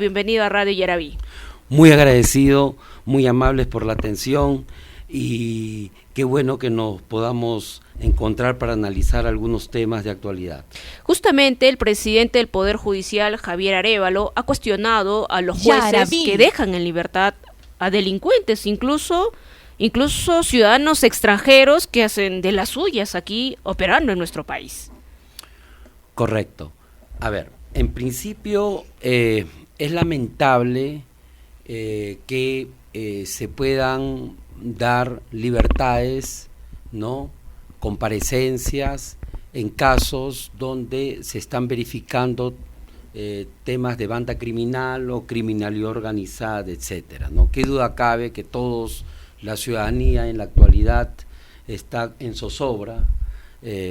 Bienvenido a Radio Yaraví. Muy agradecido, muy amables por la atención y qué bueno que nos podamos encontrar para analizar algunos temas de actualidad. Justamente el presidente del Poder Judicial, Javier Arévalo, ha cuestionado a los jueces Yaraví, que dejan en libertad a delincuentes, incluso ciudadanos extranjeros que hacen de las suyas aquí operando en nuestro país. Correcto. A ver, en principio es lamentable que se puedan dar libertades, ¿no?, comparecencias en casos donde se están verificando temas de banda criminal o criminalidad organizada, etcétera, ¿no? Qué duda cabe que todos, la ciudadanía en la actualidad está en zozobra,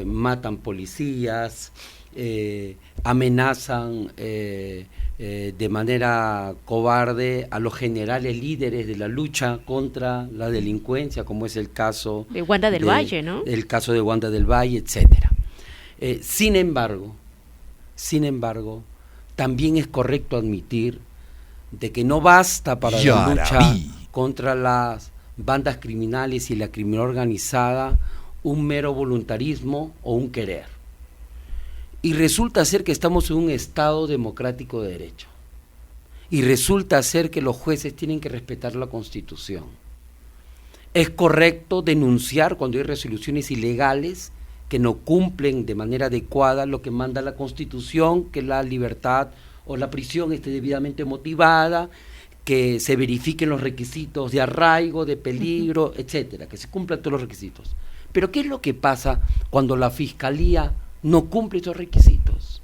matan policías, amenazan de manera cobarde a los generales líderes de la lucha contra la delincuencia, como es el caso de Wanda del Valle, ¿no? El caso de Wanda del Valle, etcétera. Sin embargo, también es correcto admitir de que no basta para la lucha contra las bandas criminales y la criminalidad organizada un mero voluntarismo o un querer. Y resulta ser que estamos en un Estado democrático de derecho. Y resulta ser que los jueces tienen que respetar la Constitución. Es correcto denunciar cuando hay resoluciones ilegales que no cumplen de manera adecuada lo que manda la Constitución, que la libertad o la prisión esté debidamente motivada, que se verifiquen los requisitos de arraigo, de peligro, etcétera, que se cumplan todos los requisitos. Pero ¿qué es lo que pasa cuando la Fiscalía no cumple esos requisitos?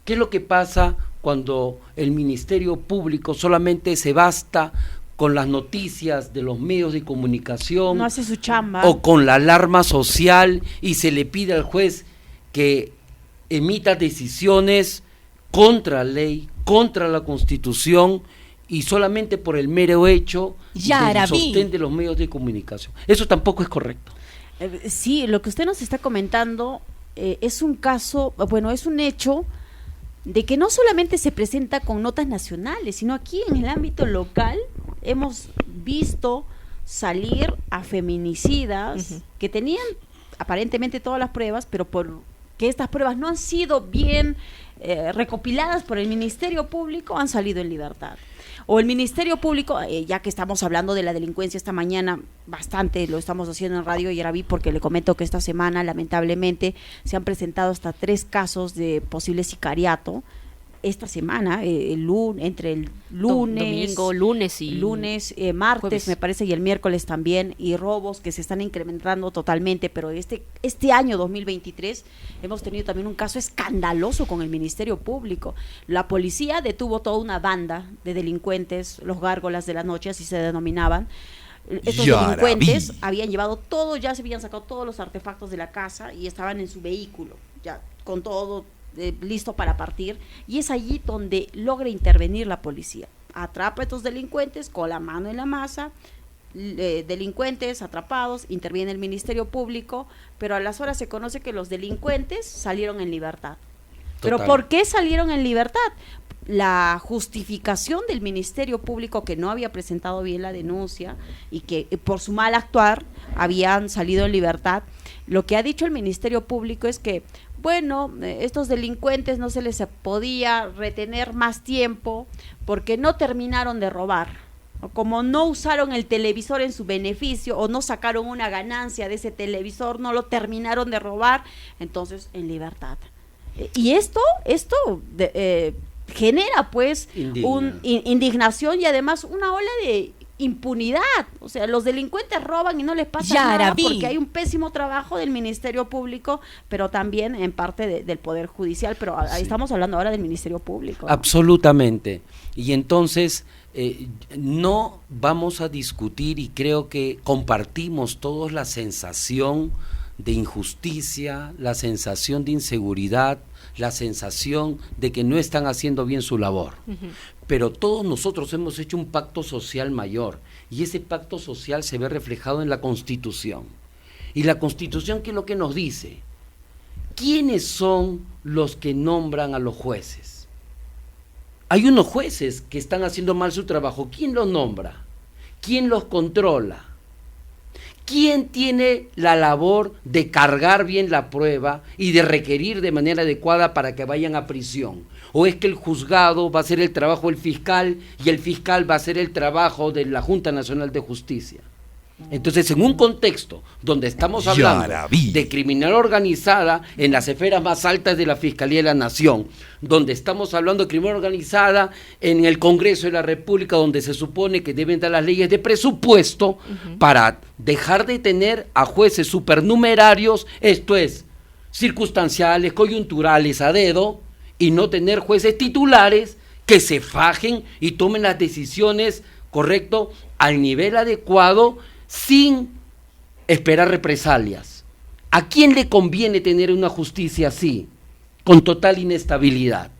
¿Qué es lo que pasa cuando el Ministerio Público solamente se basta con las noticias de los medios de comunicación, no hace su chamba, o con la alarma social y se le pide al juez que emita decisiones contra la ley, contra la Constitución y solamente por el mero hecho del sostén de los medios de comunicación? Eso tampoco es correcto. Sí, lo que usted nos está comentando es un caso, bueno, es un hecho de que no solamente se presenta con notas nacionales, sino aquí en el ámbito local hemos visto salir a feminicidas que tenían aparentemente todas las pruebas, pero por que estas pruebas no han sido bien recopiladas por el Ministerio Público, han salido en libertad. O el Ministerio Público, ya que estamos hablando de la delincuencia esta mañana, bastante lo estamos haciendo en Radio Yaraví, porque le comento que esta semana lamentablemente se han presentado hasta 3 casos de posible sicariato. Esta semana, entre el lunes, domingo, martes, jueves, me parece, y el miércoles también, y robos que se están incrementando totalmente, pero este año 2023 hemos tenido también un caso escandaloso con el Ministerio Público. La policía detuvo toda una banda de delincuentes, los gárgolas de la noche, así se denominaban. Estos delincuentes habían llevado todo, ya se habían sacado todos los artefactos de la casa y estaban en su vehículo, ya con todo listo para partir, y es allí donde logra intervenir la policía. Atrapa a estos delincuentes con la mano en la masa, delincuentes atrapados, interviene el Ministerio Público, pero a las horas se conoce que los delincuentes salieron en libertad. Total. ¿Pero por qué salieron en libertad? La justificación del Ministerio Público, que no había presentado bien la denuncia y que por su mal actuar habían salido en libertad. Lo que ha dicho el Ministerio Público es que, bueno, estos delincuentes no se les podía retener más tiempo porque no terminaron de robar. Como no usaron el televisor en su beneficio o no sacaron una ganancia de ese televisor, no lo terminaron de robar, entonces en libertad. Y esto genera pues indignación y además una ola de impunidad. O sea, los delincuentes roban y no les pasa nada porque hay un pésimo trabajo del Ministerio Público, pero también en parte del Poder Judicial, pero ahí estamos hablando ahora del Ministerio Público, ¿no? Absolutamente. Y entonces no vamos a discutir, y creo que compartimos todos la sensación de injusticia, la sensación de inseguridad, la sensación de que no están haciendo bien su labor. Pero todos nosotros hemos hecho un pacto social mayor, y ese pacto social se ve reflejado en la Constitución. Y la Constitución, ¿qué es lo que nos dice? ¿Quiénes son los que nombran a los jueces? hay unos jueces que están haciendo mal su trabajo. ¿Quién los nombra? ¿Quién los controla? ¿Quién tiene la labor de cargar bien la prueba y de requerir de manera adecuada para que vayan a prisión? ¿O es que el juzgado va a hacer el trabajo del fiscal y el fiscal va a hacer el trabajo de la Junta Nacional de Justicia? Entonces, en un contexto donde estamos hablando de criminalidad organizada en las esferas más altas de la Fiscalía de la Nación, donde estamos hablando de criminalidad organizada en el Congreso de la República, donde se supone que deben dar las leyes de presupuesto para dejar de tener a jueces supernumerarios, esto es, circunstanciales, coyunturales, a dedo, y no tener jueces titulares que se fajen y tomen las decisiones, correcto, al nivel adecuado, sin esperar represalias. ¿A quién le conviene tener una justicia así, con total inestabilidad?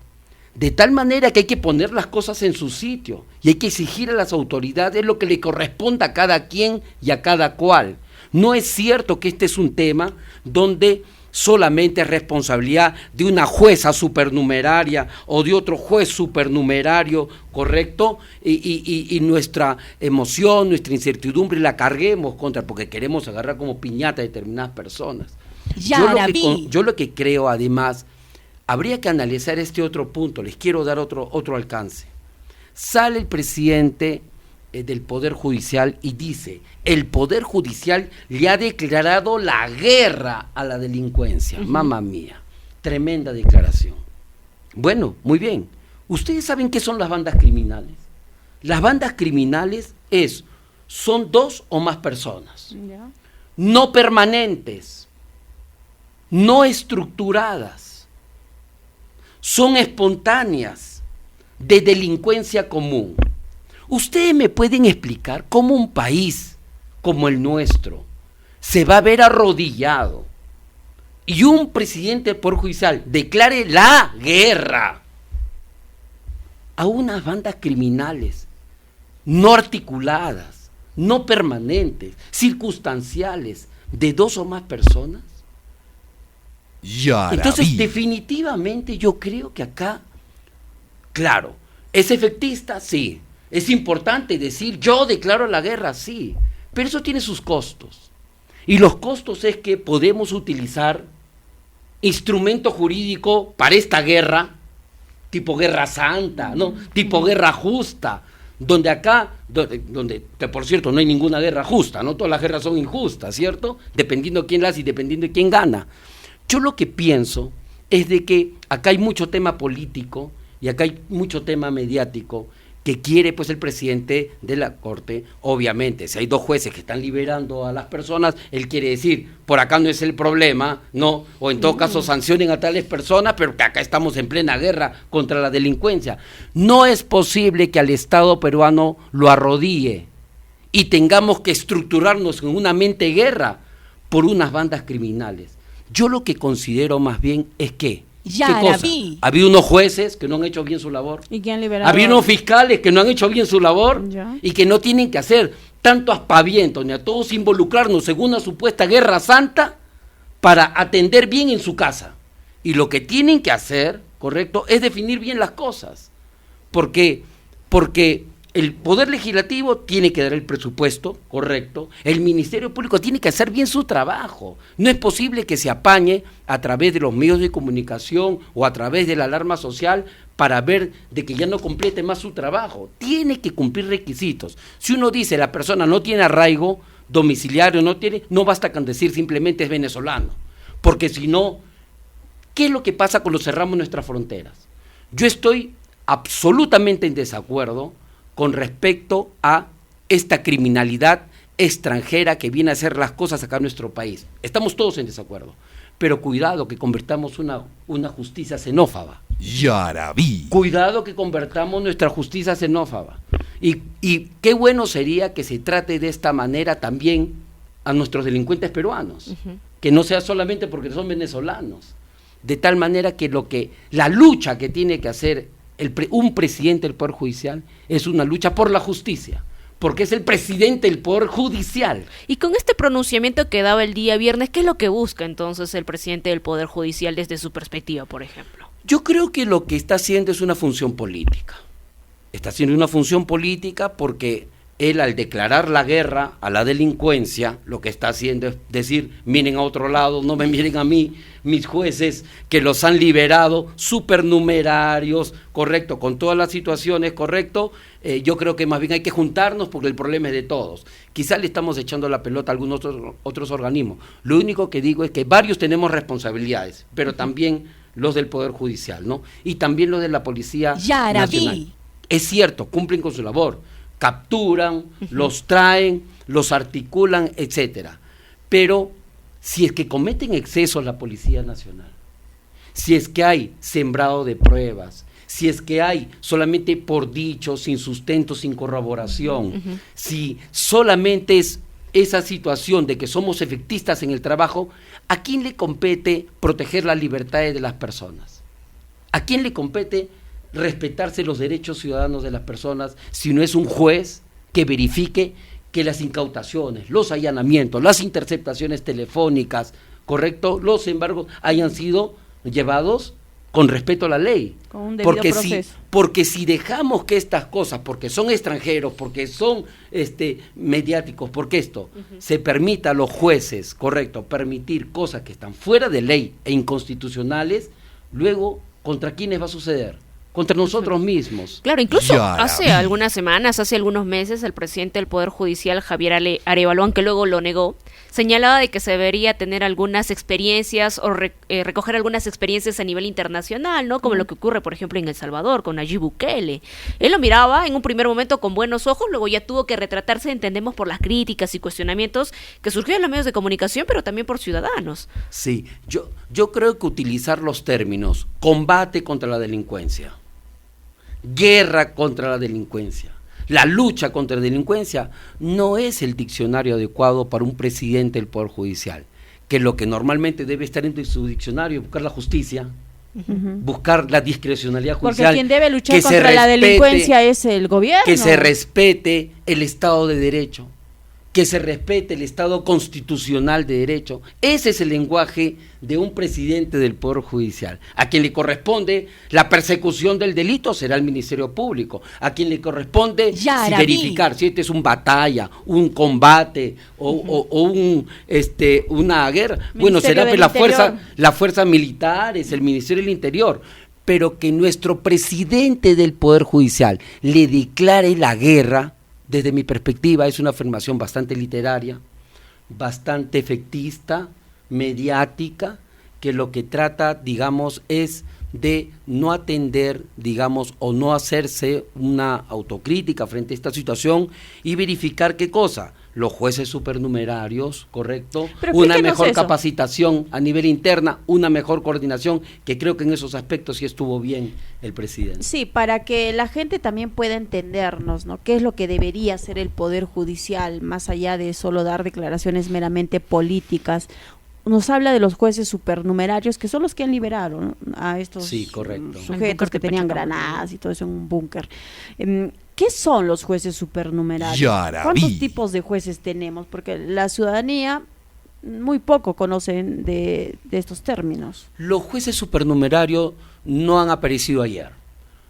De tal manera que hay que poner las cosas en su sitio y hay que exigir a las autoridades lo que le corresponda a cada quien y a cada cual. No es cierto que este es un tema donde solamente es responsabilidad de una jueza supernumeraria o de otro juez supernumerario, ¿correcto? Y nuestra emoción, nuestra incertidumbre la carguemos contra, porque queremos agarrar como piñata a determinadas personas. Yo lo que creo, además, habría que analizar este otro punto, les quiero dar otro alcance. Sale el presidente del Poder Judicial y dice, el Poder Judicial le ha declarado la guerra a la delincuencia. Mamma mía, tremenda declaración. Bueno, muy bien. ¿Ustedes saben qué son las bandas criminales? Las bandas criminales son 2 o más personas, no permanentes, no estructuradas, son espontáneas, de delincuencia común. ¿Ustedes me pueden explicar cómo un país como el nuestro se va a ver arrodillado y un presidente del Poder Judicial declare la guerra a unas bandas criminales no articuladas, no permanentes, circunstanciales, de 2 o más personas? Entonces, definitivamente yo creo que acá, claro, ¿es efectista? Sí. Es importante decir, yo declaro la guerra, sí, pero eso tiene sus costos. Y los costos es que podemos utilizar instrumento jurídico para esta guerra, tipo guerra santa, ¿no? Tipo guerra justa, donde acá, donde que por cierto no hay ninguna guerra justa, ¿no? Todas las guerras son injustas, ¿cierto? Dependiendo de quién las y dependiendo de quién gana. Yo lo que pienso es de que acá hay mucho tema político y acá hay mucho tema mediático que quiere pues el presidente de la Corte. Obviamente, si hay 2 jueces que están liberando a las personas, él quiere decir, por acá no es el problema, ¿no? O en todo caso sancionen a tales personas, pero que acá estamos en plena guerra contra la delincuencia. No es posible que al Estado peruano lo arrodille y tengamos que estructurarnos en una mente guerra por unas bandas criminales. Yo lo que considero más bien es que había unos jueces que no han hecho bien su labor. ¿Y quién liberado? Había unos fiscales que no han hecho bien su labor y que no tienen que hacer tanto aspaviento ni a todos involucrarnos en una supuesta guerra santa para atender bien en su casa. Y lo que tienen que hacer, correcto, es definir bien las cosas. Porque el Poder Legislativo tiene que dar el presupuesto, correcto. El Ministerio Público tiene que hacer bien su trabajo. No es posible que se apañe a través de los medios de comunicación o a través de la alarma social para ver de que ya no complete más su trabajo. Tiene que cumplir requisitos. Si uno dice la persona no tiene arraigo domiciliario, no basta con decir simplemente es venezolano. Porque si no, ¿qué es lo que pasa cuando cerramos nuestras fronteras? Yo estoy absolutamente en desacuerdo con respecto a esta criminalidad extranjera que viene a hacer las cosas acá en nuestro país. Estamos todos en desacuerdo, pero cuidado que convertamos una justicia xenófoba. Cuidado que convertamos nuestra justicia xenófoba. Y qué bueno sería que se trate de esta manera también a nuestros delincuentes peruanos, que no sea solamente porque son venezolanos, de tal manera que la lucha que tiene que hacer un presidente del Poder Judicial es una lucha por la justicia, porque es el presidente del Poder Judicial. Y con este pronunciamiento que daba el día viernes, ¿qué es lo que busca entonces el presidente del Poder Judicial desde su perspectiva, por ejemplo? Yo creo que lo que está haciendo es una función política. Está haciendo una función política porque él, al declarar la guerra a la delincuencia, lo que está haciendo es decir, miren a otro lado, no me miren a mí, mis jueces que los han liberado, supernumerarios, correcto, con todas las situaciones, correcto. Yo creo que más bien hay que juntarnos porque el problema es de todos. Quizás le estamos echando la pelota a algunos otros organismos. Lo único que digo es que varios tenemos responsabilidades, pero también los del Poder Judicial, ¿no? Y también los de la Policía Nacional. Es cierto, cumplen con su labor, capturan, los traen, los articulan, etcétera. Pero si es que cometen excesos la Policía Nacional, si es que hay sembrado de pruebas, si es que hay solamente por dicho, sin sustento, sin corroboración, si solamente es esa situación de que somos efectistas en el trabajo, ¿a quién le compete proteger las libertades de las personas? ¿A quién le compete respetarse los derechos ciudadanos de las personas si no es un juez que verifique que las incautaciones, los allanamientos, las interceptaciones telefónicas, correcto, los embargos hayan sido llevados con respeto a la ley? Con un debido proceso. Porque si dejamos que estas cosas, porque son extranjeros, porque son mediáticos, porque esto se permita a los jueces, correcto, permitir cosas que están fuera de ley e inconstitucionales, luego, ¿contra quiénes va a suceder? Contra nosotros mismos. Claro, incluso hace algunas semanas, hace algunos meses, el presidente del Poder Judicial, Javier Arévalo, aunque luego lo negó, señalaba de que se debería tener algunas experiencias o recoger algunas experiencias a nivel internacional, ¿no? Como lo que ocurre, por ejemplo, en El Salvador, con Nayib Bukele. Él lo miraba en un primer momento con buenos ojos, luego ya tuvo que retratarse, entendemos, por las críticas y cuestionamientos que surgieron en los medios de comunicación, pero también por ciudadanos. Sí, yo creo que utilizar los términos combate contra la delincuencia, guerra contra la delincuencia, la lucha contra la delincuencia, no es el diccionario adecuado para un presidente del Poder Judicial, que lo que normalmente debe estar en su diccionario es buscar la justicia, buscar la discrecionalidad judicial. Porque quien debe luchar contra la delincuencia es el gobierno. Que se respete el Estado de Derecho, que se respete el Estado constitucional de derecho. Ese es el lenguaje de un presidente del Poder Judicial. A quien le corresponde la persecución del delito será el Ministerio Público. A quien le corresponde verificar si este es un batalla, un combate o una guerra. Bueno, será la fuerza militar, es el Ministerio del Interior. Pero que nuestro presidente del Poder Judicial le declare la guerra, desde mi perspectiva, es una afirmación bastante literaria, bastante efectista, mediática, que lo que trata, digamos, es de no atender, digamos, o no hacerse una autocrítica frente a esta situación y verificar qué cosa, los jueces supernumerarios, ¿correcto? Una mejor capacitación a nivel interna, una mejor coordinación, que creo que en esos aspectos sí estuvo bien el presidente. Sí, para que la gente también pueda entendernos, ¿no? ¿Qué es lo que debería hacer el Poder Judicial, más allá de solo dar declaraciones meramente políticas? Nos habla de los jueces supernumerarios, que son los que han liberado, ¿no?, a estos sujetos que tenían granadas y todo eso en un búnker. ¿Qué son los jueces supernumerarios? ¿Cuántos tipos de jueces tenemos? Porque la ciudadanía muy poco conocen de estos términos. Los jueces supernumerarios no han aparecido ayer.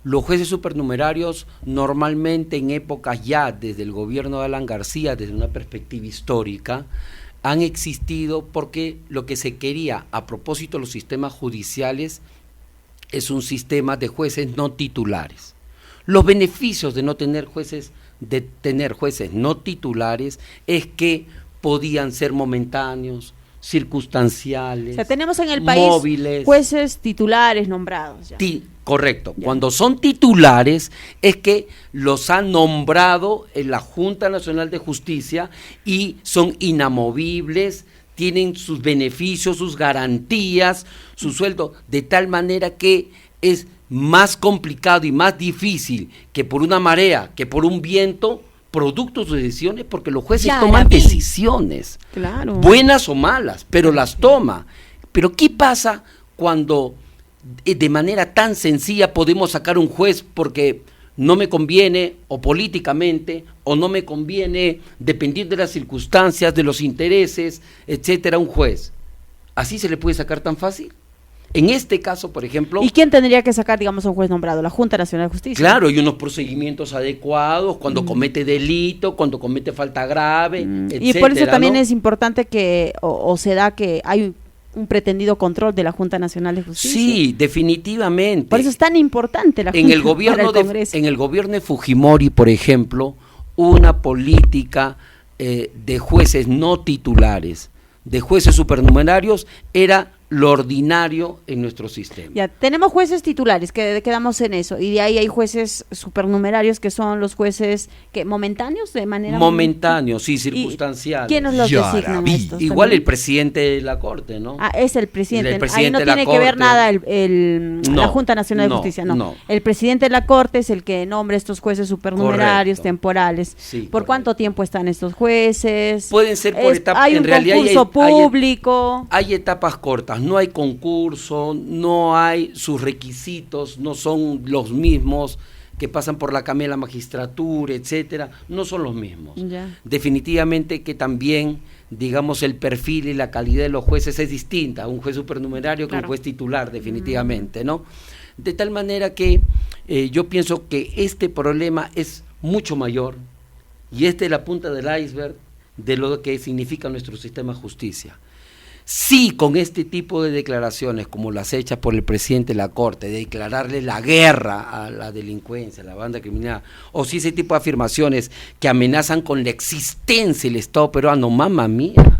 Los jueces supernumerarios normalmente en épocas ya desde el gobierno de Alan García, desde una perspectiva histórica, han existido porque lo que se quería a propósito de los sistemas judiciales es un sistema de jueces no titulares. Los beneficios de tener jueces no titulares es que podían ser momentáneos, circunstanciales, o sea, tenemos en el país móviles, jueces titulares nombrados. Correcto. Ya. Cuando son titulares es que los ha nombrado en la Junta Nacional de Justicia y son inamovibles, tienen sus beneficios, sus garantías, su sueldo, de tal manera que es más complicado y más difícil que por una marea, que por un viento, producto de sus decisiones, porque los jueces toman decisiones, buenas o malas, pero las toma. Pero ¿qué pasa cuando de manera tan sencilla podemos sacar un juez porque no me conviene, o políticamente, o no me conviene, dependiendo de las circunstancias, de los intereses, etcétera, un juez? ¿Así se le puede sacar tan fácil? En este caso, por ejemplo... ¿Y quién tendría que sacar, digamos, a un juez nombrado? La Junta Nacional de Justicia. Claro, hay unos procedimientos adecuados cuando comete delito, cuando comete falta grave, etcétera, y por eso también ¿no? es importante que, o se da que hay un pretendido control de la Junta Nacional de Justicia. Sí, definitivamente. Por eso es tan importante la Junta En el gobierno para el Congreso. en el gobierno de Fujimori, por ejemplo, una política de jueces no titulares, de jueces supernumerarios, era lo ordinario en nuestro sistema. Ya, tenemos jueces titulares, que quedamos en eso, y de ahí hay jueces supernumerarios que son los jueces que momentáneos, de manera momentáneos, sí, circunstanciales. ¿Quiénes los designan estos? Igual también? el presidente de la Corte, ¿no? Es el presidente. Ahí no de la tiene que ver Corte. nada la Junta Nacional de Justicia, no. El presidente de la Corte es el que nombra estos jueces supernumerarios, Correcto. temporales. Sí, ¿Por cuánto tiempo están estos jueces? Pueden ser por etapas. Hay un concurso público. Hay etapas cortas, no hay concurso, no hay sus requisitos, no son los mismos que pasan por la Cámara de la Magistratura, etcétera, no son los mismos. Ya. Definitivamente que también, digamos, el perfil y la calidad de los jueces es distinta, un juez supernumerario que un juez titular, definitivamente, ¿no? De tal manera que yo pienso que este problema es mucho mayor y esta es la punta del iceberg de lo que significa nuestro sistema de justicia. Sí, con este tipo de declaraciones, como las hechas por el presidente de la Corte, de declararle la guerra a la delincuencia, a la banda criminal, o si ese tipo de afirmaciones que amenazan con la existencia del Estado peruano, mamá mía,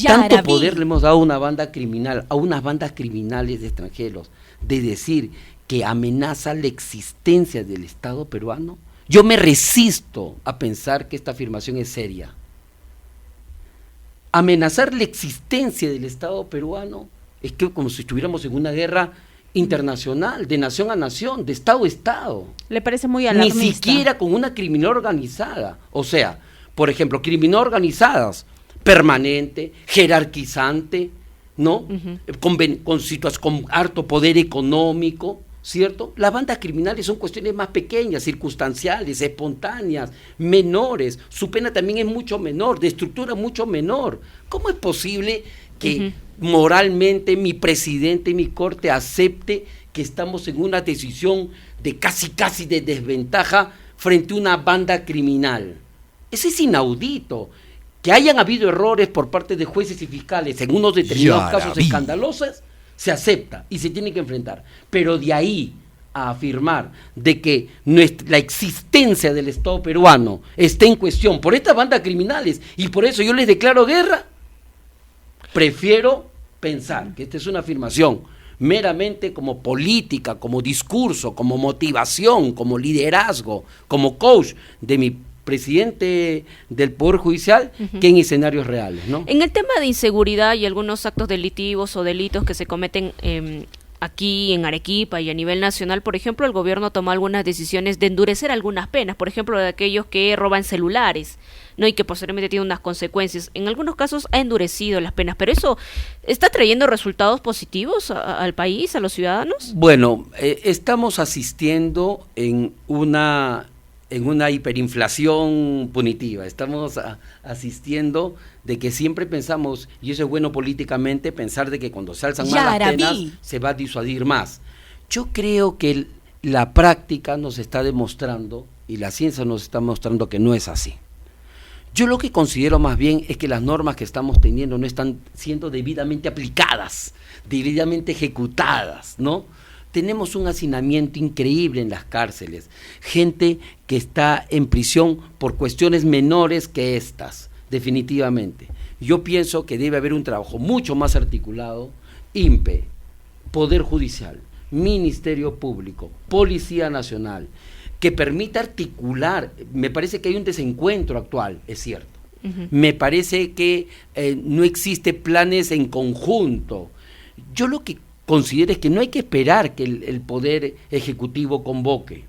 tanto poder le hemos dado a una banda criminal, a unas bandas criminales de extranjeros, de decir que amenaza la existencia del Estado peruano. Yo me resisto a pensar que esta afirmación es seria. Amenazar la existencia del Estado peruano es que como si estuviéramos en una guerra internacional, de nación a nación, de Estado a Estado. ¿Le parece muy alarmista? Ni siquiera con una criminal organizada. O sea, por ejemplo, criminal organizadas, permanente, jerarquizante, ¿no? Con harto poder económico, ¿cierto? Las bandas criminales son cuestiones más pequeñas, circunstanciales, espontáneas, menores. Su pena también es mucho menor, de estructura mucho menor. ¿Cómo es posible que moralmente mi presidente y mi Corte acepte que estamos en una decisión de casi de desventaja frente a una banda criminal? Eso es inaudito. Que hayan habido errores por parte de jueces y fiscales en unos determinados casos escandalosos, se acepta y se tiene que enfrentar, pero de ahí a afirmar de que la existencia del Estado peruano está en cuestión por estas bandas criminales y por eso yo les declaro guerra, prefiero pensar que esta es una afirmación meramente como política, como discurso, como motivación, como liderazgo, como coach de mi presidente del Poder Judicial, que en escenarios reales, ¿no? En el tema de inseguridad y algunos actos delictivos o delitos que se cometen aquí en Arequipa y a nivel nacional, por ejemplo, el gobierno tomó algunas decisiones de endurecer algunas penas, por ejemplo, de aquellos que roban celulares, ¿no? Y que posteriormente tienen unas consecuencias. En algunos casos ha endurecido las penas, pero ¿eso está trayendo resultados positivos al país, a los ciudadanos? Bueno, estamos asistiendo en una hiperinflación punitiva. Estamos asistiendo de que siempre pensamos, y eso es bueno políticamente, pensar de que cuando se alzan más las penas se va a disuadir más. Yo creo que la práctica nos está demostrando, y la ciencia nos está mostrando que no es así. Yo lo que considero más bien es que las normas que estamos teniendo no están siendo debidamente aplicadas, debidamente ejecutadas, ¿no? Tenemos un hacinamiento increíble en las cárceles, gente que está en prisión por cuestiones menores que estas, definitivamente. Yo pienso que debe haber un trabajo mucho más articulado, INPE, Poder Judicial, Ministerio Público, Policía Nacional, que permita articular. Me parece que hay un desencuentro actual, es cierto. Me parece que no existe planes en conjunto. Yo lo que considero es que no hay que esperar que el Poder Ejecutivo convoque.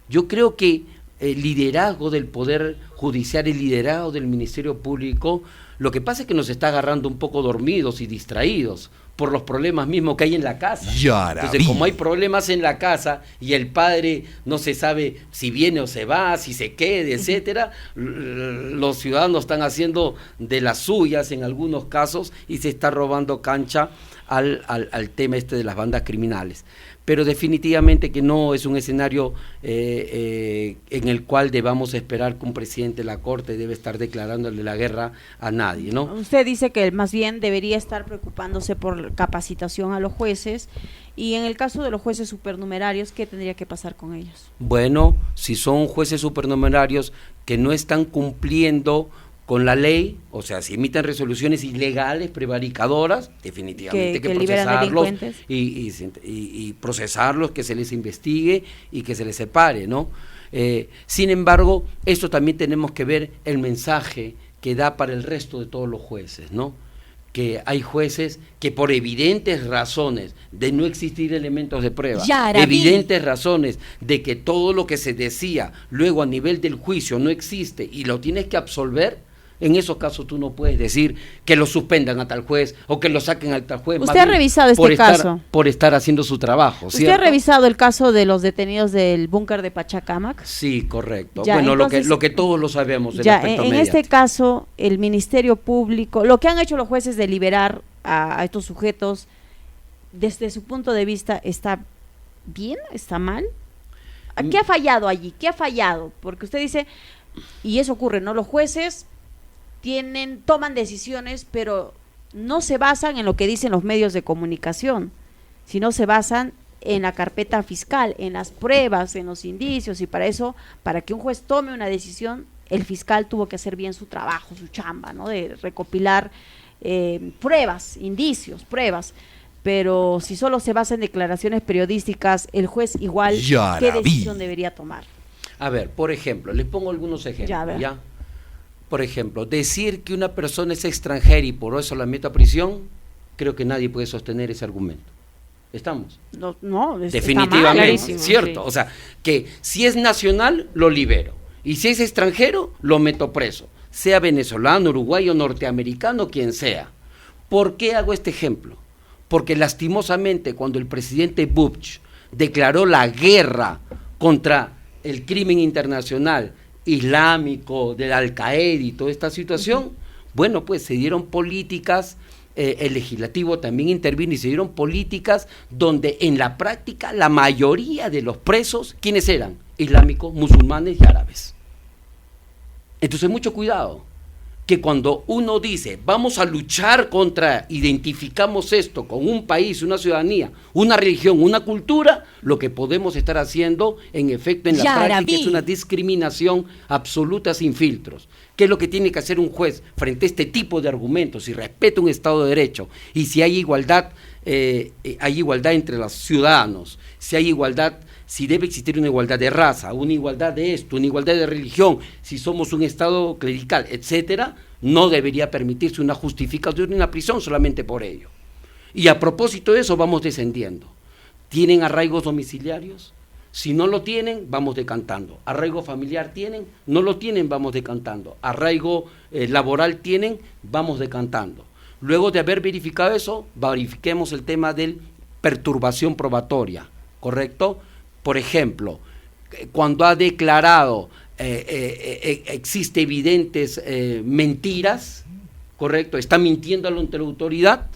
Yo creo que el liderazgo del Poder Judicial, el liderazgo del Ministerio Público, lo que pasa es que nos está agarrando un poco dormidos y distraídos por los problemas mismos que hay en la casa. Entonces, como hay problemas en la casa y el padre no se sabe si viene o se va, si se quede, etcétera, los ciudadanos están haciendo de las suyas en algunos casos y se está robando cancha al tema de las bandas criminales. Pero definitivamente que no es un escenario en el cual debamos esperar que un presidente de la Corte debe estar declarándole la guerra a nadie, ¿no? Usted dice que más bien debería estar preocupándose por capacitación a los jueces, y en el caso de los jueces supernumerarios, ¿qué tendría que pasar con ellos? Bueno, si son jueces supernumerarios que no están cumpliendo con la ley, o sea, si emiten resoluciones ilegales, prevaricadoras, definitivamente que procesarlos y procesarlos, que se les investigue y que se les separe, ¿no? Sin embargo, esto también tenemos que ver el mensaje que da para el resto de todos los jueces, ¿no? Que hay jueces que por evidentes razones de no existir elementos de prueba, evidentes razones de que todo lo que se decía luego a nivel del juicio no existe y lo tienes que absolver, en esos casos tú no puedes decir que lo suspendan a tal juez o que lo saquen a tal juez. ¿Usted ha revisado este caso? Por estar haciendo su trabajo, ¿cierto? ¿Usted ha revisado el caso de los detenidos del búnker de Pachacamac? Sí, correcto. Ya, bueno, entonces, lo que todos lo sabemos. En este caso, el Ministerio Público, lo que han hecho los jueces de liberar a estos sujetos, desde su punto de vista, ¿está bien? ¿Está mal? ¿Qué ha fallado allí? ¿Qué ha fallado? Porque usted dice, y eso ocurre, ¿no? Los jueces toman decisiones, pero no se basan en lo que dicen los medios de comunicación, sino se basan en la carpeta fiscal, en las pruebas, en los indicios, y para eso, para que un juez tome una decisión, el fiscal tuvo que hacer bien su trabajo, su chamba, ¿no? De recopilar pruebas, indicios, pruebas. Pero si solo se basa en declaraciones periodísticas, el juez igual, ¿qué decisión debería tomar? A ver, por ejemplo, les pongo algunos ejemplos, ¿ya? Por ejemplo, decir que una persona es extranjera y por eso la meto a prisión, creo que nadie puede sostener ese argumento. ¿Estamos? No, definitivamente, está mal, ¿cierto? Sí. O sea, que si es nacional, lo libero. Y si es extranjero, lo meto preso. Sea venezolano, uruguayo, norteamericano, quien sea. ¿Por qué hago este ejemplo? Porque lastimosamente cuando el presidente Bush declaró la guerra contra el crimen internacional islámico, del Al-Qaeda y toda esta situación, bueno, pues se dieron políticas, el legislativo también intervino y se dieron políticas donde en la práctica la mayoría de los presos, ¿quiénes eran? Islámicos, musulmanes y árabes. Entonces mucho cuidado, que cuando uno dice vamos a luchar contra, identificamos esto con un país, una ciudadanía, una religión, una cultura, lo que podemos estar haciendo en efecto en la práctica es una discriminación absoluta sin filtros. ¿Qué es lo que tiene que hacer un juez frente a este tipo de argumentos? Si respeta un Estado de Derecho y si hay igualdad entre los ciudadanos, si hay igualdad, si debe existir una igualdad de raza, una igualdad de esto, una igualdad de religión, si somos un Estado clerical, etcétera, no debería permitirse una justificación de una prisión solamente por ello. Y a propósito de eso vamos descendiendo. ¿Tienen arraigos domiciliarios? Si no lo tienen, vamos decantando. ¿Arraigo familiar tienen? No lo tienen, vamos decantando. ¿Arraigo laboral tienen? Vamos decantando. Luego de haber verificado eso, verifiquemos el tema de perturbación probatoria, ¿correcto? Por ejemplo, cuando ha declarado existe evidentes mentiras, ¿correcto? Está mintiendo ante la autoridad,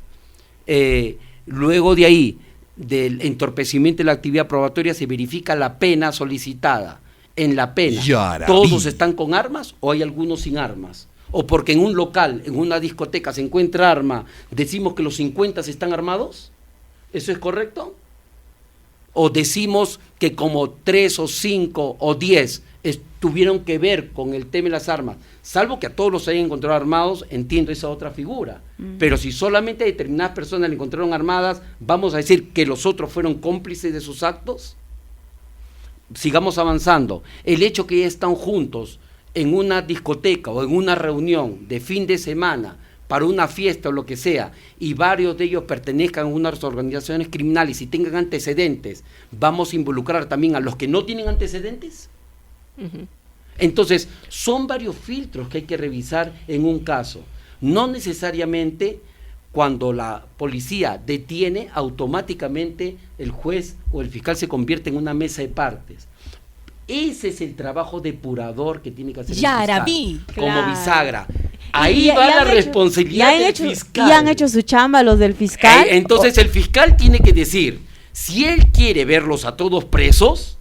luego de ahí, del entorpecimiento de la actividad probatoria, se verifica la pena solicitada. En la pena, ¿todos están con armas o hay algunos sin armas? O porque en un local, en una discoteca se encuentra arma, decimos que los 50 están armados. ¿Eso es correcto? O decimos que como 3 o 5 o 10 tuvieron que ver con el tema de las armas, salvo que a todos los hayan encontrado armados, entiendo esa otra figura. Pero si solamente a determinadas personas le encontraron armadas, ¿vamos a decir que los otros fueron cómplices de sus actos? Sigamos avanzando. El hecho que ya están juntos en una discoteca o en una reunión de fin de semana para una fiesta o lo que sea, y varios de ellos pertenezcan a unas organizaciones criminales y tengan antecedentes, ¿vamos a involucrar también a los que no tienen antecedentes? Entonces, son varios filtros que hay que revisar en un caso. No necesariamente cuando la policía detiene, automáticamente el juez o el fiscal se convierte en una mesa de partes. Ese es el trabajo depurador que tiene que hacer el fiscal, como bisagra. ahí va la responsabilidad del fiscal. ¿Y han hecho su chamba los del fiscal? Entonces el fiscal tiene que decir, si él quiere verlos a todos presos,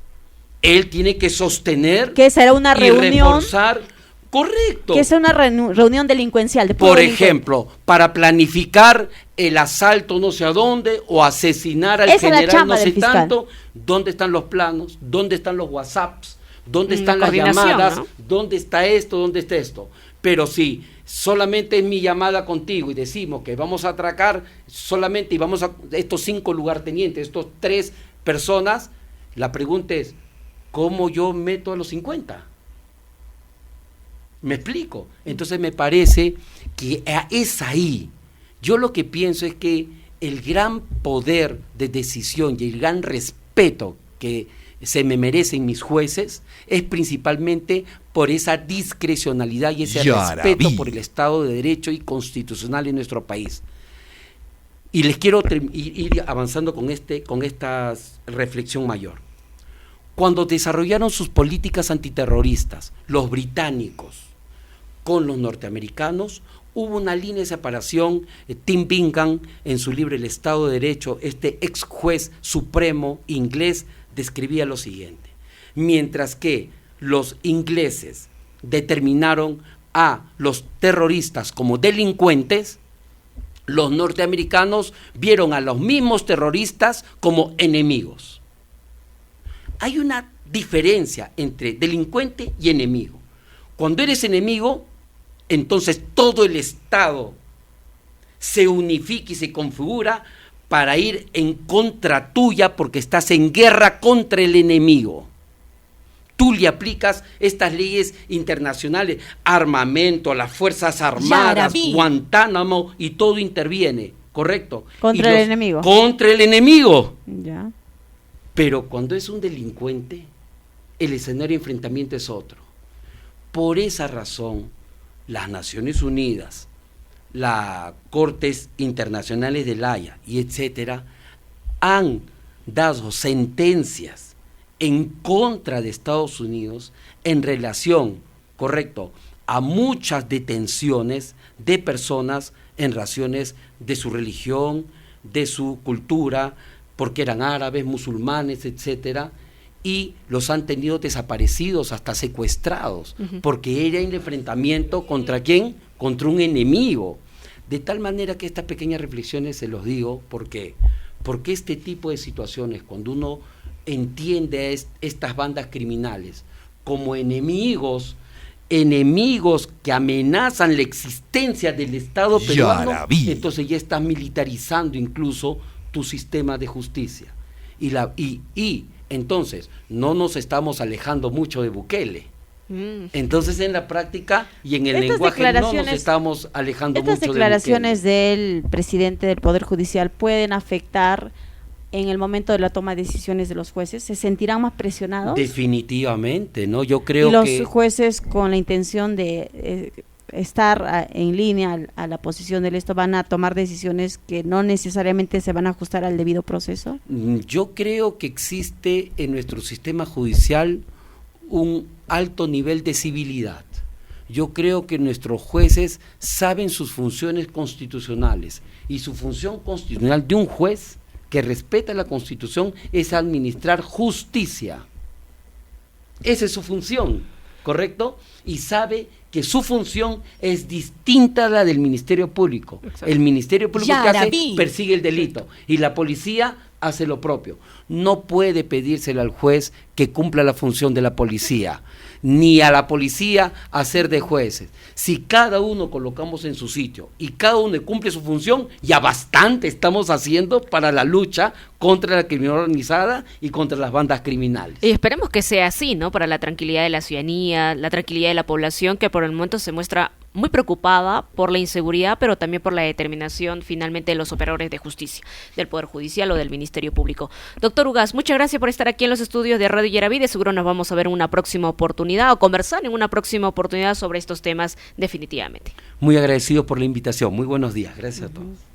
él tiene que sostener que será una reunión, reforzar. Correcto. Que sea una reunión delincuencial. Por ejemplo, para planificar el asalto no sé a dónde o asesinar al general no sé tanto, ¿dónde están los planos? ¿Dónde están los WhatsApps? ¿Dónde están las llamadas? ¿No? ¿Dónde está esto? ¿Dónde está esto? Pero si solamente es mi llamada contigo y decimos que vamos a atracar solamente y vamos a estos 5 lugartenientes, estos 3 personas, la pregunta es, ¿cómo yo meto a los 50? ¿Me explico? Entonces me parece que es ahí. Yo lo que pienso es que el gran poder de decisión y el gran respeto que se me merecen mis jueces es principalmente por esa discrecionalidad y ese respeto por el Estado de Derecho y constitucional en nuestro país. Y les quiero ir avanzando con esta reflexión mayor. Cuando desarrollaron sus políticas antiterroristas, los británicos con los norteamericanos, hubo una línea de separación. Tim Bingham, en su libro El Estado de Derecho, este ex juez supremo inglés, describía lo siguiente: mientras que los ingleses determinaron a los terroristas como delincuentes, los norteamericanos vieron a los mismos terroristas como enemigos. Hay una diferencia entre delincuente y enemigo. Cuando eres enemigo, entonces todo el Estado se unifica y se configura para ir en contra tuya porque estás en guerra contra el enemigo. Tú le aplicas estas leyes internacionales, armamento, las Fuerzas Armadas, Guantánamo, y todo interviene, ¿correcto? Contra el enemigo. Contra el enemigo. Ya. Pero cuando es un delincuente, el escenario de enfrentamiento es otro. Por esa razón, las Naciones Unidas, las Cortes Internacionales de La Haya y etcétera, han dado sentencias en contra de Estados Unidos en relación, correcto, a muchas detenciones de personas en razones de su religión, de su cultura, porque eran árabes, musulmanes, etcétera, y los han tenido desaparecidos, hasta secuestrados, porque era el enfrentamiento ¿contra quién? Contra un enemigo. De tal manera que estas pequeñas reflexiones se los digo, porque este tipo de situaciones, cuando uno entiende a estas bandas criminales como enemigos que amenazan la existencia del Estado peruano, entonces ya estás militarizando incluso tu sistema de justicia. Y entonces no nos estamos alejando mucho de Bukele. Entonces en la práctica y en el lenguaje no nos estamos alejando mucho de Bukele. ¿Estas declaraciones del presidente del Poder Judicial pueden afectar en el momento de la toma de decisiones de los jueces? ¿Se sentirán más presionados? Definitivamente, ¿no? Yo creo que... Y los jueces, con la intención de estar en línea a la posición del Estado, van a tomar decisiones que no necesariamente se van a ajustar al debido proceso. Yo creo que existe en nuestro sistema judicial un alto nivel de civilidad. Yo creo que nuestros jueces saben sus funciones constitucionales, y su función constitucional de un juez que respeta la Constitución es administrar justicia. Esa es su función, ¿correcto? Y sabe que su función es distinta a la del Ministerio Público. Exacto. El Ministerio Público persigue el delito, y la policía hace lo propio. No puede pedírselo al juez que cumpla la función de la policía, ni a la policía hacer de jueces. Si cada uno colocamos en su sitio y cada uno cumple su función, ya bastante estamos haciendo para la lucha contra la criminalidad organizada y contra las bandas criminales. Y esperemos que sea así, ¿no? Para la tranquilidad de la ciudadanía, la tranquilidad de la población, que por el momento se muestra muy preocupada por la inseguridad, pero también por la determinación finalmente de los operadores de justicia, del Poder Judicial o del Ministerio Público. Doctor Ugaz, muchas gracias por estar aquí en los estudios de Radio Yaraví. De seguro nos vamos a ver en una próxima oportunidad o conversar en una próxima oportunidad sobre estos temas definitivamente. Muy agradecido por la invitación. Muy buenos días. Gracias a todos.